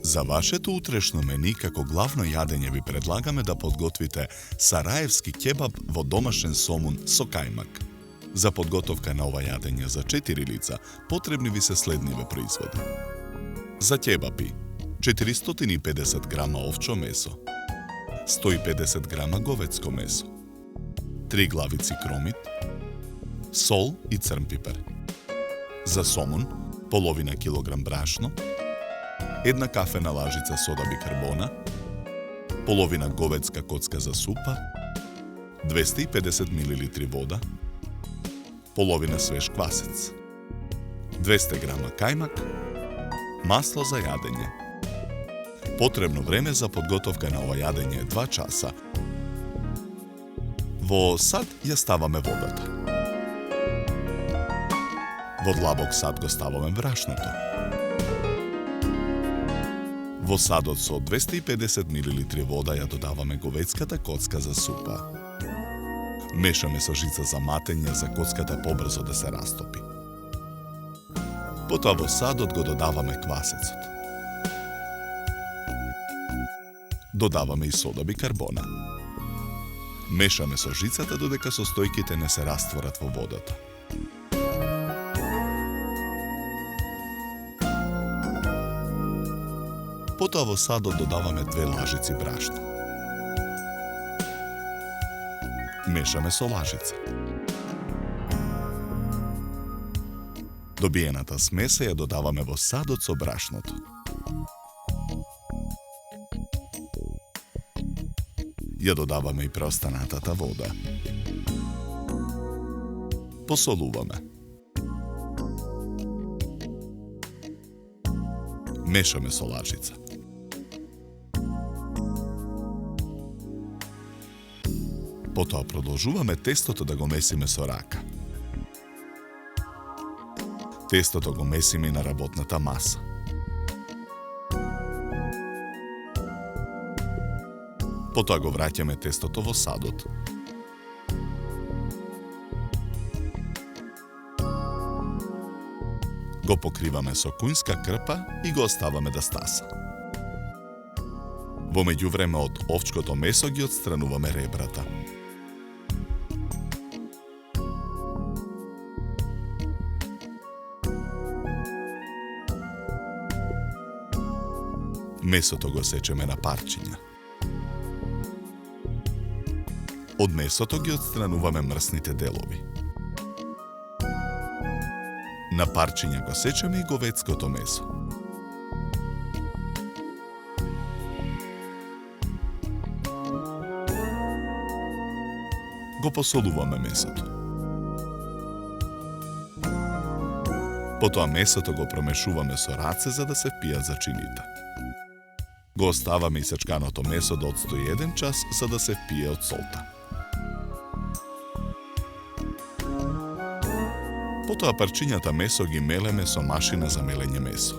За вашето утрешно мени како главно јадење ви предлагаме да подготвите сараевски кебаб во домашен сомун со кајмак. За подготовка на ова јадење за 4 лица потребни ви се следниве производи. За кебапи 450 грама овчо месо, 150 грама говецко месо, 3 главици кромит, сол и црн пипер. За сомун половина килограм брашно, 1 кафена лажица сода бикарбона, половина говецка коцка за супа, 250 мл вода, половина свеж квасец, 200 грама кајмак, масло за јадење. Потребно време за подготовка на ова јадење е 2 часа. Во сад ја ставаме водата. Во длабок сад го ставаме брашното. Во садот со 250 мл вода ја додаваме говецката коцка за супа. Мешаме со жица за матење за коцката побрзо да се растопи. Потоа во садот го додаваме квасецот. Додаваме и сода бикарбона. Мешаме со жицата додека состојките не се растворат во водата. Потоа во садот додаваме 2 лажици брашно. Мешаме со лажица. Добиената смеса ја додаваме во садот со брашното. Ја додаваме и преостанатата вода. Посолуваме. Мешаме со лажица. Потоа продолжуваме тестото да го месиме со рака. Тестото го месиме и на работната маса. Потоа го враќаме тестото во садот. Го покриваме со кујнска крпа и го оставаме да стаса. Во меѓувреме од овчкото месо ги отстрануваме ребрата. Месото го сечеме на парчиња. Од месото ги отстрануваме мрсните делови. На парчиња го сечеме и говецкото месо. Го посолуваме месото. Потоа месото го промешуваме со раце за да се впијат зачините. Го оставаме исечканото месо да отстои 1 час за да се впие од солта. Потоа парчињата месо ги мелеме со машина за мелење месо.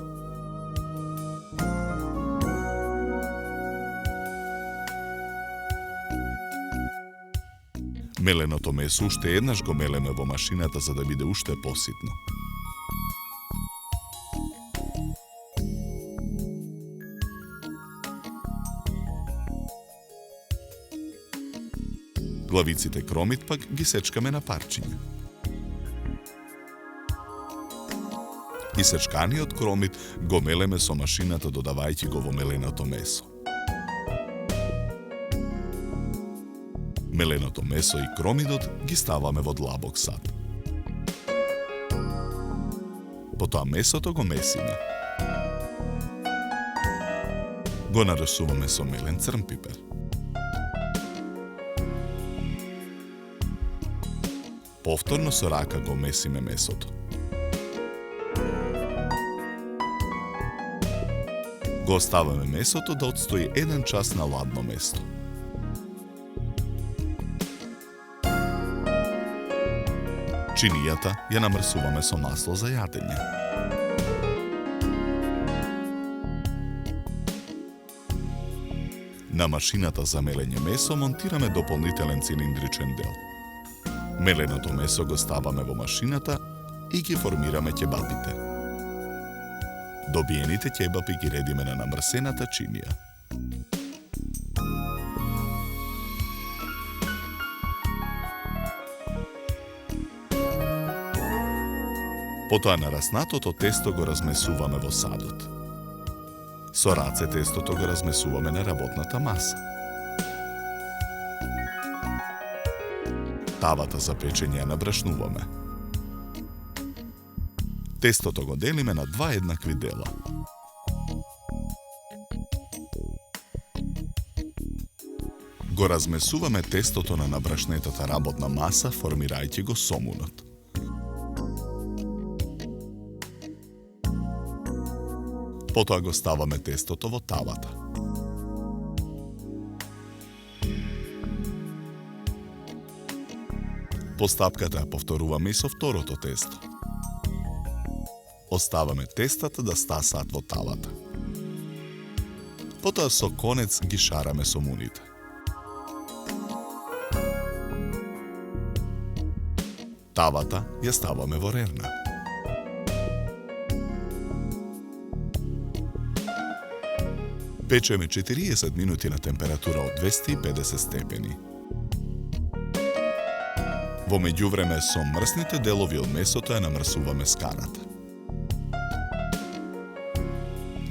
Меленото месо уште еднаш го мелеме во машината за да биде уште поситно. Главиците кромит пак ги сечкаме на парчиња. Исечканиот кромит го мелеме со машината додавајќи го во меленото месо. Меленото месо и кромидот ги ставаме во длабок сад. Потоа месото го месиме. Го нарисуваме со мелен црн пипер. Повторно со рака го месиме месото. Го оставаме месото да отстои 1 час на ладно место. Чинијата ја намрсуваме со масло за јадење. На машината за мелење месо монтираме дополнителен цилиндричен дел. Меленото месо го ставаме во машината и ги формираме ќебапите. Добиените ќебапи ги редиме на намрсената чинија. Потоа нараснатото тесто го размесуваме во садот. Со раце тестото го размесуваме на работната маса. Тавата за печење ја набрашнуваме. Тестото го делиме на 2 еднакви дела. Го размесуваме тестото на набрашнетата работна маса, формирајќи го сомунот. Потоа го ставаме тестото во тавата. Постапката ја повторуваме и со второто тесто. Оставаме тестата да стасаат во тавата. Потоа со конец ги шараме сомуните. Тавата ја ставаме во рерна. Печеме 40 минути на температура од 250 степени. Во меѓувреме со мрсните делови од месото ја намрсуваме скарата.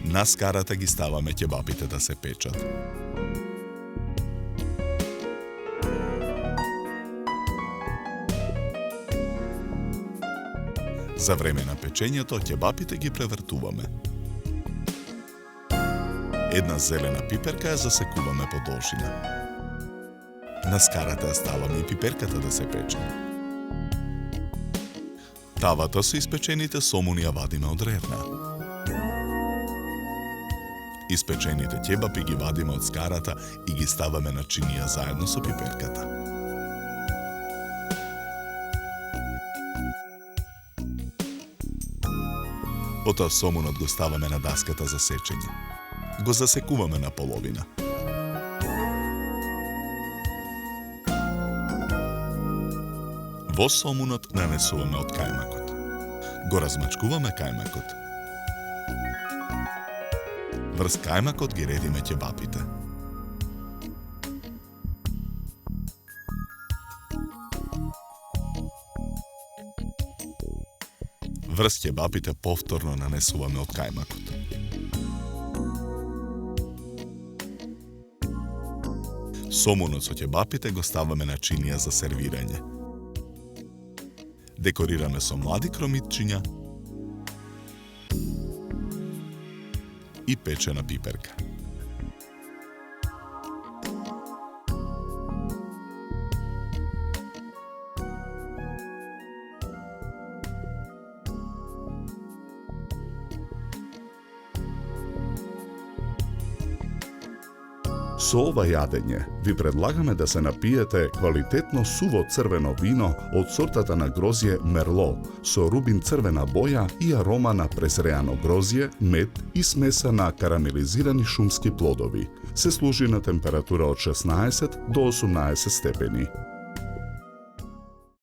На скарата ги ставаме ќебапите да се печат. За време на печењето ќебапите ги превртуваме. Една зелена пиперка ја засекуваме по должина. На скарата ја ставаме и пиперката да се пече. Тавата со испечените сомуни ја вадиме од рерна. Испечените ќебапи ги вадиме од скарата и ги ставаме на чинија заедно со пиперката. Потоа сомунот го ставаме на даската за сечење. Го засекуваме на половина. Во сомунот нанесуваме од кајмакот. Го размачкуваме кајмакот. Врз кајмакот ги редиме ќебапите. Врз ќебапите повторно нанесуваме од кајмакот. Сомунот со ќебапите го ставаме на чинија за сервирање. Декорираме со млади кромитчиња и печена пиперка. Со ова јадење ви предлагаме да се напиете квалитетно суво црвено вино од сортата на грозје Мерло со рубин црвена боја и арома на презреано грозје, мед и смеса на карамелизирани шумски плодови. Се служи на температура од 16 до 18 степени.